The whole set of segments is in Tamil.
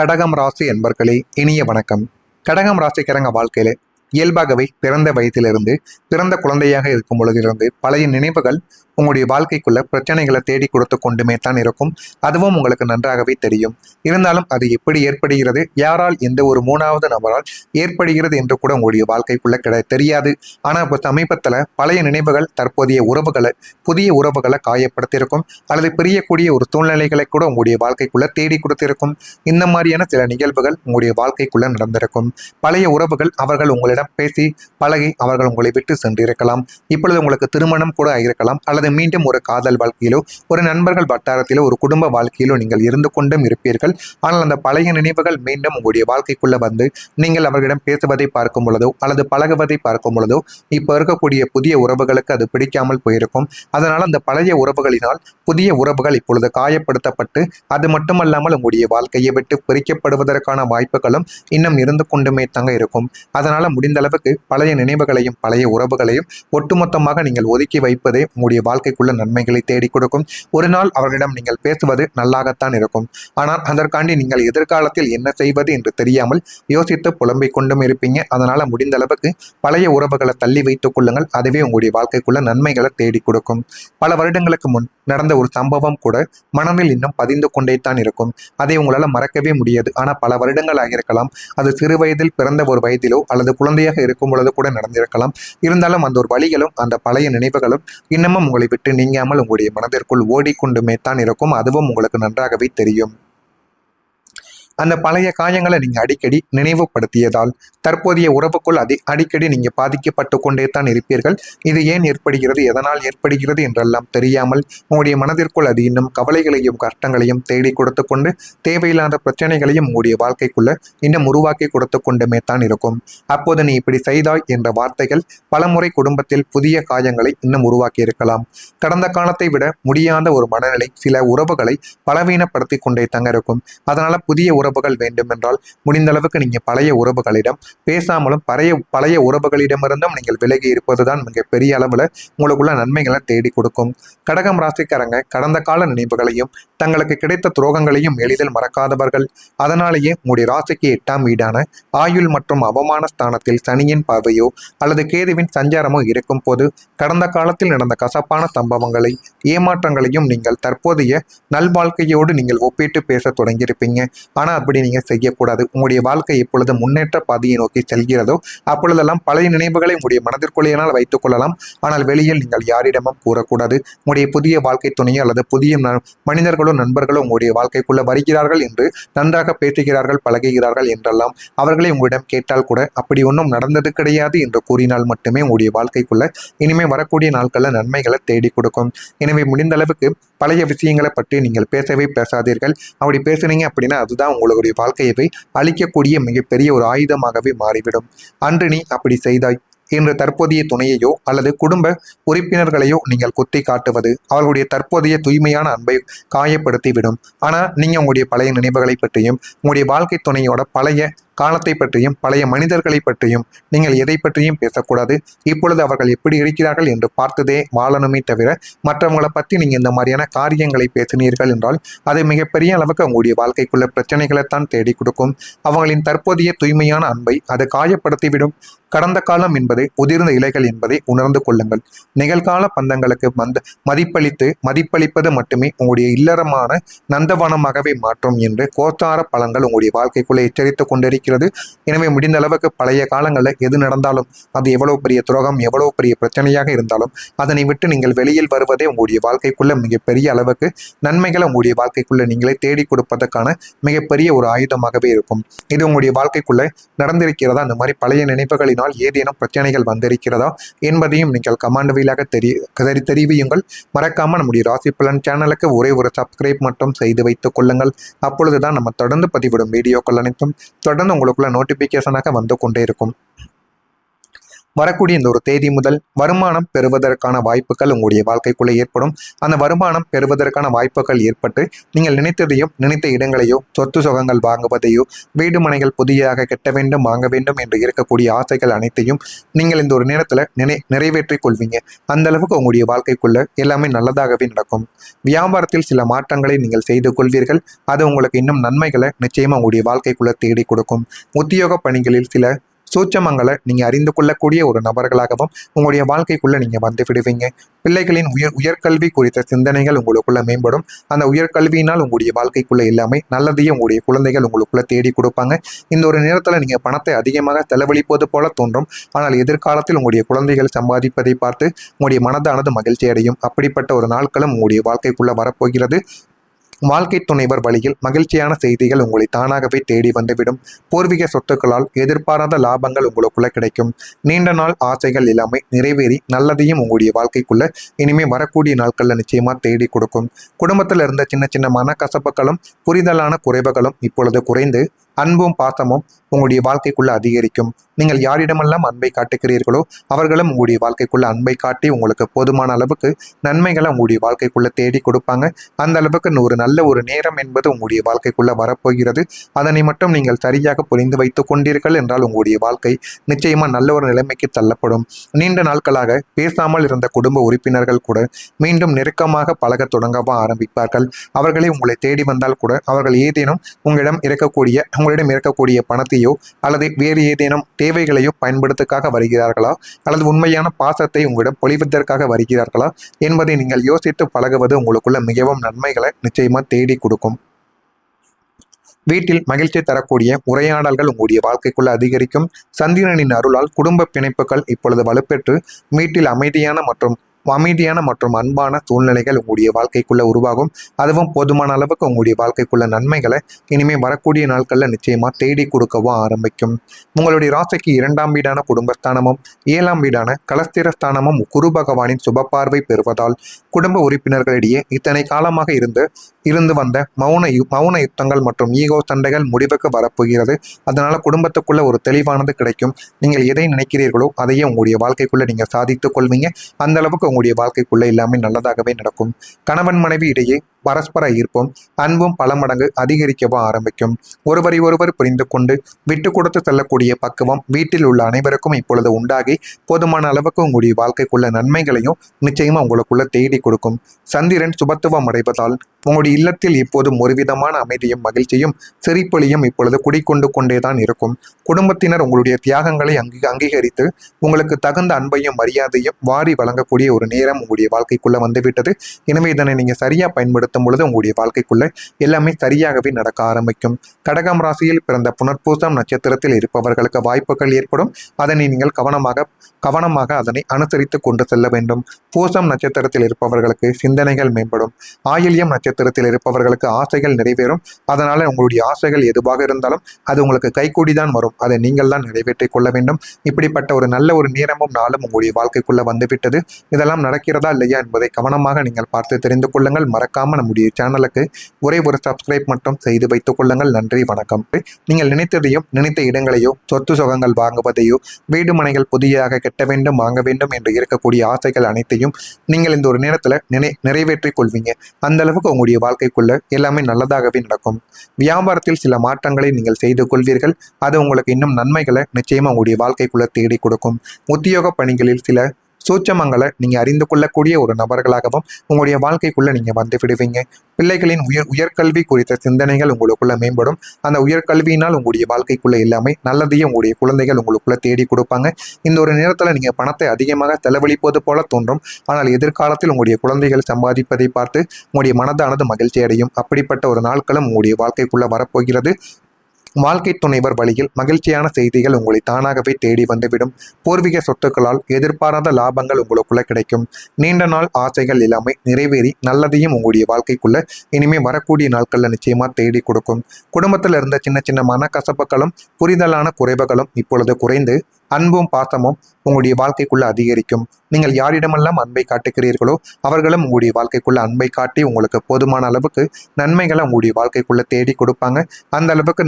கடகம் ராசி என்பர்களே இனிய வணக்கம். கடகம் ராசிக்காரங்க வாழ்க்கையில இயல்பாகவே பிறந்த வயதிலிருந்து பிறந்த குழந்தையாக இருக்கும் பொழுதிலிருந்து பழைய நினைவுகள் உங்களுடைய வாழ்க்கைக்குள்ள பிரச்சனைகளை தேடி கொடுத்து கொண்டுமே தான் இருக்கும். அதுவும் உங்களுக்கு நன்றாகவே தெரியும். இருந்தாலும் அது எப்படி ஏற்படுகிறது, யாரால், எந்த ஒரு மூணாவது நபரால் ஏற்படுகிறது என்று கூட உங்களுடைய வாழ்க்கைக்குள்ள தெரியாது. ஆனா இப்போ சமீபத்துல பழைய நினைவுகள் தற்போதைய உறவுகளை, புதிய உறவுகளை காயப்படுத்தியிருக்கும் அல்லது பிரியக்கூடிய ஒரு சூழ்நிலைகளை கூட உங்களுடைய வாழ்க்கைக்குள்ள தேடி கொடுத்திருக்கும். இந்த மாதிரியான சில நிகழ்வுகள் உங்களுடைய வாழ்க்கைக்குள்ள நடந்திருக்கும். பழைய உறவுகள் அவர்கள் உங்களிடம் பேசி பழகி அவர்கள் உங்களை விட்டு சென்றிருக்கலாம். இப்பொழுது உங்களுக்கு திருமணம் கூட ஆகியிருக்கலாம் அல்லது மீண்டும் ஒரு காதல் வாழ்க்கையிலோ ஒரு நண்பர்கள் வட்டாரத்திலோ ஒரு குடும்ப வாழ்க்கையிலோ நீங்கள் இருந்து கொண்டும் இருப்பீர்கள். ஆனால் அந்த பழைய நினைவுகள் மீண்டும் உங்களுடைய வாழ்க்கைக்குள்ள வந்து நீங்கள் அவர்களிடம் பேசுவதை பார்க்கும் பொழுதோ அல்லது பழகுவதை பார்க்கும் பொழுதோ இப்போ இருக்கக்கூடிய புதிய உறவுகளுக்கு அது பிடிக்காமல் போயிருக்கும். அதனால் அந்த பழைய உறவுகளினால் புதிய உறவுகள் இப்பொழுது காயப்படுத்தப்பட்டு அது மட்டுமல்லாமல் உங்களுடைய வாழ்க்கையை விட்டு பிரிக்கப்படுவதற்கான வாய்ப்புகளும் இன்னும் இருந்து கொண்டுமே தாங்க இருக்கும். அதனால முடிந்த அளவுக்கு பழைய நினைவுகளையும் பழைய உறவுகளையும் ஒட்டுமொத்தமாக நீங்கள் ஒதுக்கி வைப்பதே உங்களுடைய வாழ்க்கைக்குள்ள நன்மைகளை தேடி கொடுக்கும். ஒரு நாள் அவர்களிடம் நீங்கள் பேசுவது நல்லாகத்தான் இருக்கும். ஆனால் அதற்காண்டி நீங்கள் எதிர்காலத்தில் என்ன செய்வது என்று தெரியாமல் யோசித்து புலம்பிக் கொண்டும் இருப்பீங்க. அதனால முடிந்த அளவுக்கு பழைய உறவுகளை தள்ளி வைத்துக் கொள்ளுங்கள். அதுவே உங்களுடைய வாழ்க்கைக்குள்ள நன்மைகளை தேடி கொடுக்கும். பல வருடங்களுக்கு முன் நடந்த ஒரு சம்பவம் கூட மனதில் இன்னும் பதிந்து கொண்டே தான் இருக்கும். அதை உங்களால் மறக்கவே முடியாது. ஆனால் பல வருடங்கள் ஆகியிருக்கலாம். அது சிறு வயதில் பிறந்த ஒரு வயதிலோ அல்லது குழந்தையாக இருக்கும் பொழுது கூட நடந்திருக்கலாம். இருந்தாலும் அந்த ஒரு வழிகளும் அந்த பழைய நினைவுகளும் இன்னமும் உங்களை விட்டு நீங்காமல் உங்களுடைய மனதிற்குள் ஓடிக்கொண்டுமே தான் இருக்கும். அதுவும் உங்களுக்கு நன்றாகவே தெரியும். அந்த பழைய காயங்களை நீங்க அடிக்கடி நினைவுபடுத்தியதால் தற்போதைய உறவுக்குள் அடிக்கடி நீங்க பாதிக்கப்பட்டு கொண்டே தான் இருப்பீர்கள். இது ஏன் ஏற்படுகிறது, எதனால் ஏற்படுகிறது என்றெல்லாம் தெரியாமல் உங்களுடைய மனதிற்குள் அது இன்னும் கவலைகளையும் கஷ்டங்களையும் தேடி கொடுத்து கொண்டு தேவையில்லாத பிரச்சனைகளையும் உங்களுடைய வாழ்க்கைக்குள்ள இன்னும் உருவாக்கி கொடுத்து கொண்டுமே தான் இருக்கும். அப்போது நீ இப்படி செய்தாய் என்ற வார்த்தைகள் பலமுறை குடும்பத்தில் புதிய காயங்களை இன்னும் உருவாக்கி இருக்கலாம். கடந்த காலத்தை விட முடியாத ஒரு மனநிலை சில உறவுகளை பலவீனப்படுத்தி கொண்டே தாங்க இருக்கும். அதனால புதிய உறவுகள் வேண்டும் என்றால் முடிந்த அளவுக்கு நீங்க பழைய உறவுகளிடம் பேசாமலும் பழைய உறவுகளிடமிருந்தும் நீங்கள் விலகி இருப்பதுதான் மிக பெரிய அளவுல உங்களுக்குள்ள நன்மைகளை தேடி கொடுக்கும். கடகம் ராசிக்காரங்க கடந்த கால நினைவுகளையும் தங்களுக்கு கிடைத்த துரோகங்களையும் எளிதில் மறக்காதவர்கள். அதனாலேயே உங்களுடைய ராசிக்கு 8ஆம் வீடான ஆயுள் மற்றும் அவமான ஸ்தானத்தில் சனியின் பார்வையோ அல்லது கேதுவின் சஞ்சாரமோ இருக்கும் போது கடந்த காலத்தில் நடந்த கசப்பான சம்பவங்களை, ஏமாற்றங்களையும் நீங்கள் தற்போதைய நல்வாழ்க்கையோடு நீங்கள் ஒப்பிட்டு பேச தொடங்கியிருப்பீங்க. ஆனால் அப்படி நீங்க செய்யக்கூடாது. உங்களுடைய வாழ்க்கை எப்பொழுது முன்னேற்ற பாதையை நோக்கி செல்கிறதோ அப்பொழுதெல்லாம் பழைய நினைவுகளை உங்களுடைய மனதிற்குள்ளேயானால் வைத்துக் கொள்ளலாம். ஆனால் வெளியில் நீங்கள் யாரிடமும் கூறக்கூடாது. உங்களுடைய புதிய வாழ்க்கை துணையோ அல்லது புதிய மனிதர்களோ நண்பர்களோ உங்களுடைய வாழ்க்கைக்குள்ள வருகிறார்கள் என்று நன்றாக பேசுகிறார்கள், பழகுகிறார்கள் என்றெல்லாம் அவர்களை உங்களிடம் கேட்டால் கூட அப்படி ஒன்றும் நடந்தது கிடையாது என்று கூறினால் மட்டுமே உங்களுடைய வாழ்க்கைக்குள்ள இனிமே வரக்கூடிய நாட்களில் நன்மைகளை தேடி கொடுக்கும். எனவே முடிந்த அளவுக்கு பழைய விஷயங்களை பற்றி நீங்கள் பேசவே பேசாதீர்கள். அப்படி பேசுனீங்க அப்படின்னா அதுதான் உங்களுடைய வாழ்க்கையை அழிக்கக்கூடிய மிகப்பெரிய ஒரு ஆயுதமாகவே மாறிவிடும். அன்று நீ அப்படி செய்தாய் என்று தற்போதைய துணையையோ அல்லது குடும்ப உறுப்பினர்களையோ நீங்கள் குத்தி காட்டுவது அவர்களுடைய தற்போதைய தூய்மையான அன்பை காயப்படுத்திவிடும். ஆனால் நீங்கள் உங்களுடைய பழைய நினைவுகளை பற்றியும் உங்களுடைய வாழ்க்கை துணையோட பழைய காலத்தை பற்றியும் பழைய மனிதர்களை பற்றியும் நீங்கள் எதை பற்றியும் பேசக்கூடாது. இப்பொழுது அவர்கள் எப்படி இருக்கிறார்கள் என்று பார்த்ததே வாழணுமே தவிர மற்றவங்களை பற்றி நீங்கள் இந்த மாதிரியான காரியங்களை பேசினீர்கள் என்றால் அது மிகப்பெரிய அளவுக்கு உங்களுடைய வாழ்க்கைக்குள்ள பிரச்சனைகளைத்தான் தேடி கொடுக்கும். அவங்களின் தற்போதைய தூய்மையான அன்பை அது காயப்படுத்திவிடும். கடந்த காலம் என்பது உதிர்ந்த இலைகள் என்பதை உணர்ந்து கொள்ளுங்கள். நிகழ்கால பந்தங்களுக்கு மதிப்பளிப்பது மட்டுமே உங்களுடைய இல்லறமான நந்தவனமாகவே மாற்றும் என்று கோச்சார பலன்கள் உங்களுடைய வாழ்க்கைக்குள்ளே எச்சரித்துக் கொண்டிருக்கிறது. எனவே முடிந்த அளவுக்கு பழைய காலங்களில் எது நடந்தாலும் அது எவ்வளவு பெரிய துரோகம், எவ்வளவு பெரிய பிரச்சனையாக இருந்தாலும் அதனை விட்டு நீங்கள் வெளியில் வருவதே உங்களுடைய வாழ்க்கைக்குள்ள மிகப்பெரிய அளவுக்கு நன்மைகளை உங்களுடைய வாழ்க்கைக்குள்ள நீங்களே தேடி கொடுப்பதற்கான மிகப்பெரிய ஒரு ஆயுதமாகவே இருக்கும். இது உங்களுடைய வாழ்க்கைக்குள்ள நடந்திருக்கிறதா, அந்த மாதிரி பழைய நினைவுகளினால் ஏதேனும் பிரச்சனைகள் வந்திருக்கிறதா என்பதையும் நீங்கள் கமெண்ட் வழியாக தெரிவியுங்கள். மறக்காம நம்முடைய ராசி பலன் சேனலுக்கு ஒரே ஒரு சப்ஸ்கிரைப் மட்டும் செய்து வைத்துக் கொள்ளுங்கள். அப்பொழுதுதான் நம்ம தொடர்ந்து பதிவிடும் வீடியோக்கள் அனைத்தும் தொடர்ந்து உங்களுக்குள்ள நோட்டிபிகேஷனாக வந்து கொண்டே இருக்கும். வரக்கூடிய இந்த ஒரு தேதி முதல் வருமானம் பெறுவதற்கான வாய்ப்புகள் உங்களுடைய வாழ்க்கைக்குள்ளே ஏற்படும். அந்த வருமானம் பெறுவதற்கான வாய்ப்புகள் ஏற்பட்டு நீங்கள் நினைத்ததையும் நினைத்த இடங்களையோ சொத்து சுகங்கள் வாங்குவதையோ வீடு மனைகள் புதியாக கட்ட வேண்டும் வாங்க வேண்டும் என்று இருக்கக்கூடிய ஆசைகள் அனைத்தையும் நீங்கள் இந்த ஒரு நேரத்தில் நிறைவேற்றிக் கொள்வீங்க. அந்த அளவுக்கு உங்களுடைய வாழ்க்கைக்குள்ள எல்லாமே நல்லதாகவே நடக்கும். வியாபாரத்தில் சில மாற்றங்களை நீங்கள் செய்து கொள்வீர்கள். அது உங்களுக்கு இன்னும் நன்மைகளை நிச்சயமா உங்களுடைய வாழ்க்கைக்குள்ள தேடி கொடுக்கும். உத்தியோக பணிகளில் சில சூட்சமங்களை நீங்கள் அறிந்து கொள்ளக்கூடிய ஒரு நபர்களாகவும் உங்களுடைய வாழ்க்கைக்குள்ளே நீங்கள் வந்து விடுவீங்க. பிள்ளைகளின் உயர்கல்வி குறித்த சிந்தனைகள் உங்களுக்குள்ள மேம்படும். அந்த உயர்கல்வியினால் உங்களுடைய வாழ்க்கைக்குள்ளே எல்லாமே நல்லதையும் உங்களுடைய குழந்தைகள் உங்களுக்குள்ள தேடி கொடுப்பாங்க. இந்த ஒரு நேரத்தில் நீங்கள் பணத்தை அதிகமாக செலவழிப்பது போல தோன்றும். ஆனால் எதிர்காலத்தில் உங்களுடைய குழந்தைகள் சம்பாதிப்பதை பார்த்து உங்களுடைய மனதானது மகிழ்ச்சி அடையும். அப்படிப்பட்ட ஒரு நாட்களும் உங்களுடைய வாழ்க்கைக்குள்ள வரப்போகிறது. வாழ்க்கை துணைவர் வழியில் மகிழ்ச்சியான செய்திகள் உங்களை தானாகவே தேடி வந்துவிடும். பூர்வீக சொத்துக்களால் எதிர்பாராத லாபங்கள் உங்களுக்குள்ள கிடைக்கும். நீண்ட நாள் ஆசைகள் எல்லாமே நிறைவேறி நல்லதையும் உங்களுடைய வாழ்க்கைக்குள்ள இனிமே வரக்கூடிய நாட்கள்ல நிச்சயமா தேடி கொடுக்கும். குடும்பத்தில் இருந்த சின்ன சின்ன மனக்கசப்புகளும் புரிதலான குறைவுகளும் இப்பொழுது குறைந்து அன்பும் பாசமும் உங்களுடைய வாழ்க்கைக்குள்ள அதிகரிக்கும். நீங்கள் யாரிடமெல்லாம் அன்பை காட்டுகிறீர்களோ அவர்களும் உங்களுடைய வாழ்க்கைக்குள்ள அன்பை காட்டி உங்களுக்கு போதுமான அளவுக்கு நன்மைகளை உங்களுடைய வாழ்க்கைக்குள்ள தேடி கொடுப்பாங்க. அந்த அளவுக்கு ஒரு நல்ல ஒரு நேரம் என்பது உங்களுடைய வாழ்க்கைக்குள்ள வரப்போகிறது. அதனை மட்டும் நீங்கள் சரியாக புரிந்து வைத்துக் கொண்டீர்கள் என்றால் உங்களுடைய வாழ்க்கை நிச்சயமா நல்ல ஒரு நிலைமைக்கு தள்ளப்படும். நீண்ட நாட்களாக பேசாமல் இருந்த குடும்ப உறுப்பினர்கள் கூட மீண்டும் நெருக்கமாக பழக தொடங்கவா ஆரம்பிப்பார்கள். அவர்களே உங்களை தேடி வந்தால் கூட அவர்கள் ஏதேனும் உங்களிடம் இருக்கக்கூடிய பணத்தையோ அல்லது வேறு ஏதேனும் தேவைகளையோ பயன்படுத்துக்காக வருகிறார்களா அல்லது உண்மையான பாசத்தை உங்களிடம் பொழிவதற்காக வருகிறார்களா என்பதை நீங்கள் யோசித்து பழகுவது உங்களுக்குள்ள மிகவும் நன்மைகளை நிச்சயமா தேடி கொடுக்கும். வீட்டில் மகிழ்ச்சி தரக்கூடிய உரையாடல்கள் உங்களுடைய வாழ்க்கைக்குள்ள அதிகரிக்கும். சந்திரனின் அருளால் குடும்ப பிணைப்புகள் இப்பொழுது வலுப்பெற்று வீட்டில் அமைதியான மற்றும் அன்பான சூழ்நிலைகள் உங்களுடைய வாழ்க்கைக்குள்ள உருவாகும். அதுவும் போதுமான அளவுக்கு உங்களுடைய வாழ்க்கைக்குள்ள நன்மைகளை இனிமே வரக்கூடிய நாட்களில் நிச்சயமா தேடி கொடுக்கவும் ஆரம்பிக்கும். உங்களுடைய ராசிக்கு 2ஆம் வீடான குடும்பஸ்தானமும் 7ஆம் வீடான கலஸ்திரஸ்தானமும் குரு பகவானின் சுப பார்வை பெறுவதால் குடும்ப உறுப்பினர்களிடையே இத்தனை காலமாக இருந்து வந்த மௌன யுத்தங்கள் மற்றும் ஈகோ சண்டைகள் முடிவுக்கு வரப்போகிறது. அதனால குடும்பத்துக்குள்ள ஒரு தெளிவானது கிடைக்கும். நீங்கள் எதை நினைக்கிறீர்களோ அதையே உங்களுடைய வாழ்க்கைக்குள்ள நீங்க சாதித்துக் கொள்வீங்க. அந்த அளவுக்கு உங்களுடைய வாழ்க்கைக்குள்ள எல்லாமே நல்லதாகவே நடக்கும். கணவன் மனைவி இடையே பரஸ்பர ஈர்ப்பும் அன்பும் பல மடங்கு அதிகரிக்கவும் ஆரம்பிக்கும். ஒருவரை ஒருவர் புரிந்து கொண்டு விட்டு கொடுத்து செல்லக்கூடிய பக்குவம் வீட்டில் உள்ள அனைவருக்கும் இப்பொழுது உண்டாகி போதுமான அளவுக்கு உங்களுடைய வாழ்க்கைக்குள்ள நன்மைகளையும் நிச்சயமா உங்களுக்குள்ள தேடி கொடுக்கும். சந்திரன் சுபத்துவம் அடைவதால் உங்களுடைய இல்லத்தில் இப்போதும் ஒரு விதமான அமைதியும் மகிழ்ச்சியும் சிரிப்பொலியும் இப்பொழுது குடிக்கொண்டு கொண்டேதான் இருக்கும். குடும்பத்தினர் உங்களுடைய தியாகங்களை அங்கீகரித்து உங்களுக்கு தகுந்த அன்பையும் மரியாதையும் வாரி வழங்கக்கூடிய ஒரு நேரம் உங்களுடைய வாழ்க்கைக்குள்ள வந்துவிட்டது. எனவே இதனை நீங்க சரியா பயன்படுத்தும் பொழுது உங்களுடைய வாழ்க்கைக்குள்ள எல்லாமே சரியாகவே நடக்க ஆரம்பிக்கும். கடகம் ராசியில் பிறந்த புனர்பூசம் நட்சத்திரத்தில் இருப்பவர்களுக்கு வாய்ப்புகள் ஏற்படும். அதனை நீங்கள் கவனமாக அதனை அனுசரித்து கொண்டு செல்ல வேண்டும். பூசம் நட்சத்திரத்தில் இருப்பவர்களுக்கு சிந்தனைகள் மேம்படும். ஆயில்யம் நட்சத்திரத்தில் இருப்பவர்களுக்கு ஆசைகள் நிறைவேறும். அதனால உங்களுடைய ஆசைகள் எதுவாக இருந்தாலும் அது உங்களுக்கு கைகூடிதான் வரும். அதை நீங்கள் தான் நிறைவேற்றிக் கொள்ள வேண்டும். இப்படிப்பட்ட ஒரு நல்ல ஒரு நேரமும் நாளும் உங்களுடைய வாழ்க்கைக்குள்ள வந்துவிட்டது. இதெல்லாம் நடக்கிறதா இல்லையா என்பதை கவனமாக நீங்கள் பார்த்து தெரிந்து கொள்ளுங்கள். மறக்காம நம்முடைய சேனலுக்கு ஒரே ஒரு சப்ஸ்கிரைப் மட்டும் செய்து வைத்துக் கொள்ளுங்கள். நன்றி, வணக்கம். நீங்கள் நினைத்ததையும் நினைத்த இடங்களையோ சொத்து சுகங்கள் வாங்குவதையோ வீடு மனைகள் புதியாக கட்ட வேண்டும் வாங்க வேண்டும் என்று இருக்கக்கூடிய ஆசைகள் அனைத்தையும் நீங்கள் இந்த ஒரு நேரத்தில் நிறைவேற்றிக் கொள்வீங்க. அந்த அளவுக்கு உங்களுடைய வாழ்க்கைக்குள்ள எல்லாமே நல்லதாகவே நடக்கும். வியாபாரத்தில் சில மாற்றங்களை நீங்கள் செய்து கொள்வீர்கள். அது உங்களுக்கு இன்னும் நன்மைகளை நிச்சயமா உங்களுடைய வாழ்க்கைக்குள்ள தேடி கொடுக்கும். உத்தியோக பணிகளில் சில சூட்சமங்களை நீங்க அறிந்து கொள்ளக்கூடிய ஒரு நபர்களாகவும் உங்களுடைய வாழ்க்கைக்குள்ள நீங்க வந்து விடுவீங்க. பிள்ளைகளின் உயர்கல்வி குறித்த சிந்தனைகள் உங்களுக்குள்ள மேம்படும். அந்த உயர்கல்வியினால் உங்களுடைய வாழ்க்கைக்குள்ள எல்லாமே நல்லதையும் உங்களுடைய குழந்தைகள் உங்களுக்குள்ள தேடி கொடுப்பாங்க. இந்த ஒரு நேரத்துல நீங்க பணத்தை அதிகமாக செலவழிப்பது போல தோன்றும். ஆனால் எதிர்காலத்தில் உங்களுடைய குழந்தைகள் சம்பாதிப்பதை பார்த்து உங்களுடைய மனதானது மகிழ்ச்சி அடையும். அப்படிப்பட்ட ஒரு நாட்களும் உங்களுடைய வாழ்க்கைக்குள்ள வரப்போகிறது. வாழ்க்கை துணைவர் வழியில் மகிழ்ச்சியான செய்திகள் உங்களை தானாகவே தேடி வந்துவிடும். பூர்வீக சொத்துக்களால் எதிர்பாராத லாபங்கள் உங்களுக்குள்ள கிடைக்கும். நீண்ட நாள் ஆசைகள் எல்லாமே நிறைவேறி நல்லதையும் உங்களுடைய வாழ்க்கைக்குள்ள இனிமே வரக்கூடிய நாட்கள்ல நிச்சயமா தேடி கொடுக்கும். குடும்பத்தில் இருந்த சின்ன சின்ன மனக்கசப்புகளும் புரிதலான குறைவுகளும் இப்பொழுது குறைந்து அன்பும் பாசமும் உங்களுடைய வாழ்க்கைக்குள்ள அதிகரிக்கும். நீங்கள் யாரிடமெல்லாம் அன்பை காட்டுகிறீர்களோ அவர்களும் உங்களுடைய வாழ்க்கைக்குள்ள அன்பை காட்டி உங்களுக்கு போதுமான அளவுக்கு நன்மைகளை உங்களுடைய வாழ்க்கைக்குள்ள தேடி கொடுப்பாங்க. அந்த அளவுக்கு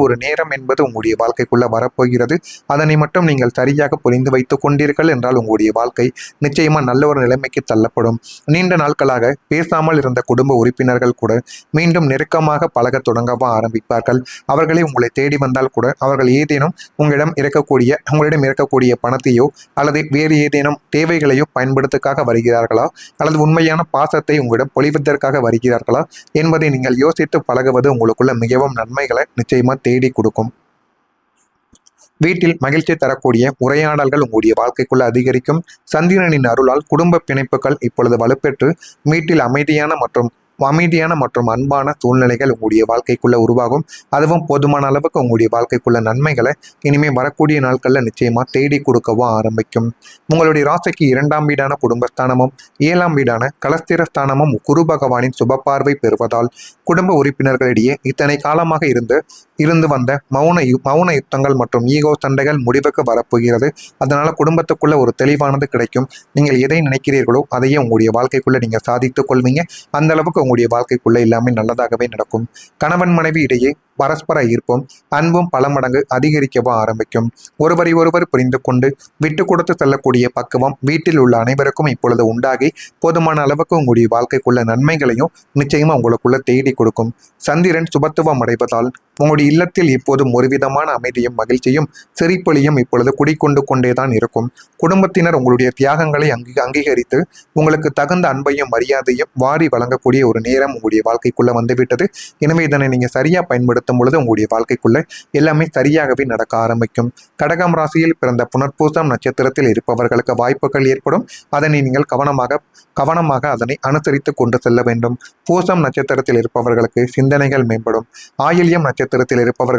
ஒரு நேரம் என்பது உங்களுடைய வாழ்க்கைக்குள்ள வரப்போகிறது. அதனை மட்டும் நீங்கள் சரியாக புரிந்து வைத்துக் கொண்டீர்கள் என்றால் உங்களுடைய வாழ்க்கை நிச்சயமா நல்ல ஒரு நிலைமைக்கு தள்ளப்படும். நீண்ட நாட்களாக பேசாமல் இருந்த குடும்ப உறுப்பினர்கள் கூட மீண்டும் நெருக்கமாக பழக தொடங்கவா ஆரம்பிப்பார்கள். அவர்களே உங்களை தேடி வந்தால் கூட அவர்கள் ஏதேனும் உங்களிடம் இருக்கக்கூடிய பணத்தையோ அல்லது வேறு ஏதேனும் தேவைகளையோ பயன்படுத்துக்காக வருகிறார்களா அல்லது உண்மையான பாசத்தை உங்களிடம் பொழிவதற்காக வருகிறார்களா என்பதை நீங்கள் யோசித்து பழகுவது உங்களுக்குள்ள மிகவும் நன்மைகளை நிச்சயமா தேடி கொடுக்கும். வீட்டில் மகிழ்ச்சி தரக்கூடிய உரையாடல்கள் உங்களுடைய வாழ்க்கைக்குள்ள அதிகரிக்கும். சந்திரனின் அருளால் குடும்ப பிணைப்புகள் இப்பொழுது வலுப்பெற்று வீட்டில் அமைதியான மற்றும் அன்பான சூழ்நிலைகள் உங்களுடைய வாழ்க்கைக்குள்ள உருவாகும். அதுவும் போதுமான அளவுக்கு உங்களுடைய வாழ்க்கைக்குள்ள நன்மைகளை இனிமேல் வரக்கூடிய நாட்களில் நிச்சயமா தேடி கொடுக்கவும் ஆரம்பிக்கும். உங்களுடைய ராசிக்கு 2ஆம் வீடான குடும்பஸ்தானமும் 7ஆம் வீடான கலஸ்திரஸ்தானமும் குரு பகவானின் சுப பார்வை பெறுவதால் குடும்ப உறுப்பினர்களிடையே இத்தனை காலமாக இருந்து வந்த மௌன யுத்தங்கள் மற்றும் ஈகோ சண்டைகள் முடிவுக்கு வரப்போகிறது. அதனால குடும்பத்துக்குள்ள ஒரு தெளிவானது கிடைக்கும். நீங்கள் எதை நினைக்கிறீர்களோ அதையே உங்களுடைய வாழ்க்கைக்குள்ள நீங்க சாதித்துக் கொள்வீங்க. அந்த அளவுக்கு உங்களுடைய வாழ்க்கைக்குள்ள எல்லாமே நல்லதாகவே நடக்கும். கணவன் மனைவி இடையே பரஸ்பர ஈர்ப்பும் அன்பும் பல மடங்கு அதிகரிக்கவும் ஆரம்பிக்கும். ஒருவரை ஒருவர் புரிந்து கொண்டு விட்டு கொடுத்து செல்லக்கூடிய பக்குவம் வீட்டில் உள்ள அனைவருக்கும் இப்பொழுது உண்டாகி போதுமான அளவுக்கு உங்களுடைய வாழ்க்கைக்குள்ள நன்மைகளையும் நிச்சயமா உங்களுக்குள்ள தேடி கொடுக்கும். சந்திரன் சுபத்துவம் அடைவதால் உங்களுடைய இல்லத்தில் இப்போதும் ஒரு விதமான அமைதியும் மகிழ்ச்சியும் சிரிப்பொலியும் இப்பொழுது குடிக்கொண்டு கொண்டேதான் இருக்கும். குடும்பத்தினர் உங்களுடைய தியாகங்களை அங்கீகரித்து உங்களுக்கு தகுந்த அன்பையும் மரியாதையும் வாரி வழங்கக்கூடிய ஒரு நேரம் உங்களுடைய வாழ்க்கைக்குள்ள வந்துவிட்டது. எனவே இதனை நீங்க சரியா பயன்படுத்தும் பொழுது உங்களுடைய வாழ்க்கைக்குள்ள எல்லாமே சரியாகவே நடக்க ஆரம்பிக்கும். கடகம் ராசியில் பிறந்த புனர்பூசம் நட்சத்திரத்தில் இருப்பவர்களுக்கு வாய்ப்புகள் ஏற்படும். அதனை நீங்கள் கவனமாக அதனை அனுசரித்து கொண்டு செல்ல வேண்டும். பூசம் நட்சத்திரத்தில் இருப்பவர்களுக்கு சிந்தனைகள் மேம்படும். ஆயில்யம் நட்சத்திரத்தில் இருப்பவர்கள்